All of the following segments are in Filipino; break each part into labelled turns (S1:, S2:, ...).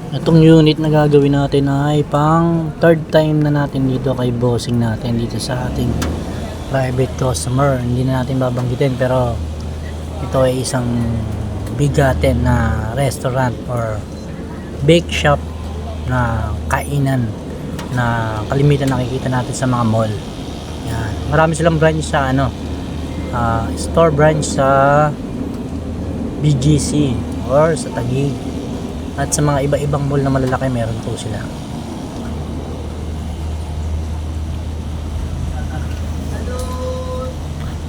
S1: Itong unit na gagawin natin ay pang third time na natin dito kay bossing natin dito sa ating private customer. Hindi na natin babanggitin pero ito ay isang bigatin na restaurant or bake shop na kainan na kalimitan nakikita natin sa mga mall. Yan. Marami silang branch sa store branch sa BGC or sa Taguig. At sa mga iba-ibang mall na malalaki meron po sila.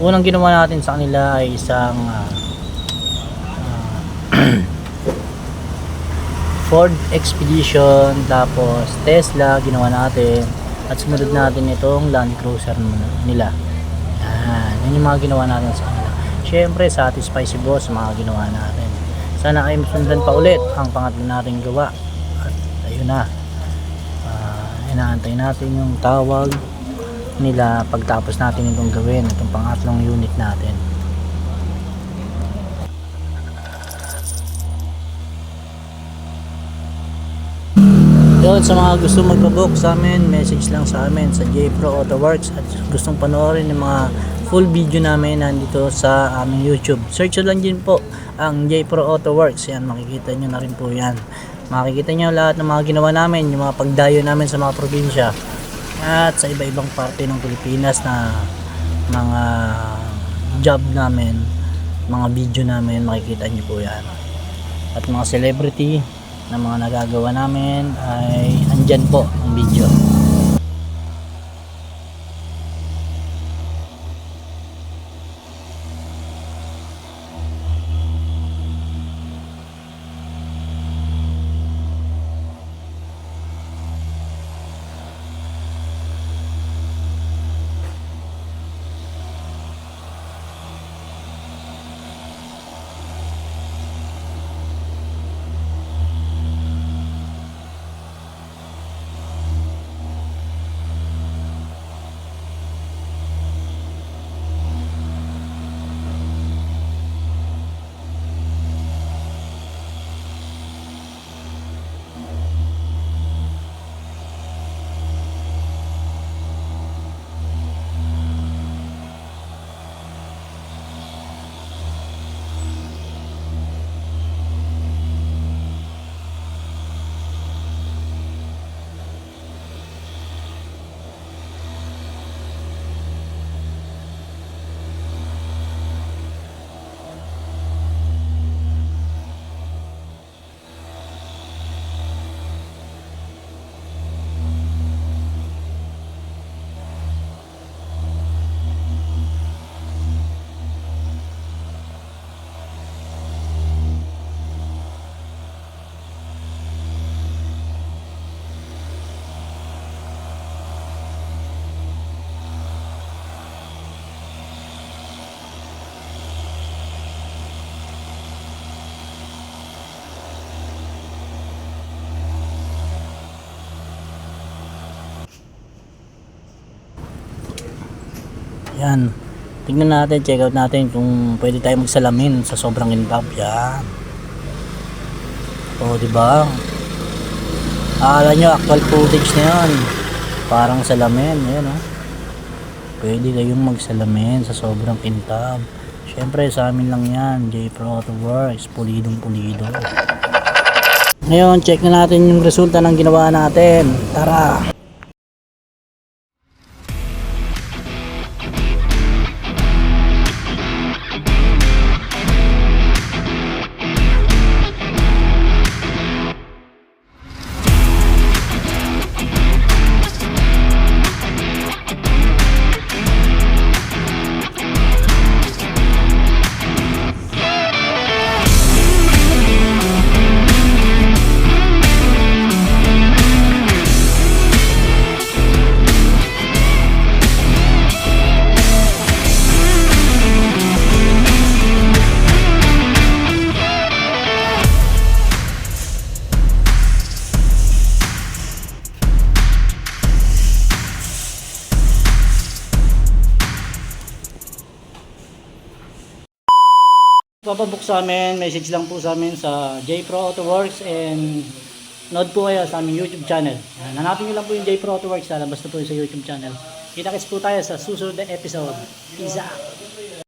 S1: Unang ginawa natin sa kanila ay isang Ford Expedition, tapos Tesla ginawa natin, at sumunod natin itong Land Cruiser nila. Yan yung mga ginawa natin sa kanila. Syempre satisfied si boss sa mga ginawa natin. Sana ay masundan pa ulit ang pangatlo nating gawa. At ayun na, inaantay natin yung tawag nila pagtapos natin itong gawin, itong pangatlong unit natin. Yun, sa mga gusto magpabook sa amin, message lang sa amin sa J-Pro Auto Works, at gustong panoorin yung mga full video namin nandito sa aming YouTube. Search lang din po ang J-Pro Auto Works. Yan, makikita nyo na rin po yan. Makikita nyo lahat ng mga ginawa namin, yung mga pagdayo namin sa mga probinsya at sa iba-ibang parte ng Pilipinas na mga job namin, mga video namin, makikita nyo po yan. At mga celebrity na mga nagagawa namin ay andyan po ang video. Yan. Tingnan natin, check out natin kung pwede tayo magsalamin sa sobrang kintab. Yan. O, diba? Akala nyo, actual footage na yan. Parang salamin. Yan, o. Pwede kayong magsalamin sa sobrang kintab. Siyempre, sa amin lang yan. J-Pro Auto Works. Pulidong pulido. Ngayon, check na natin yung resulta ng ginawa natin. Tara! Papabook sa amin, message lang po sa amin sa J-Pro Auto Works and nood po kayo sa aming YouTube channel. Hanapin nyo lang po yung J-Pro Auto Works, lalabas na po sa YouTube channel. Kita-kits po tayo sa susunod na episode. Peace out!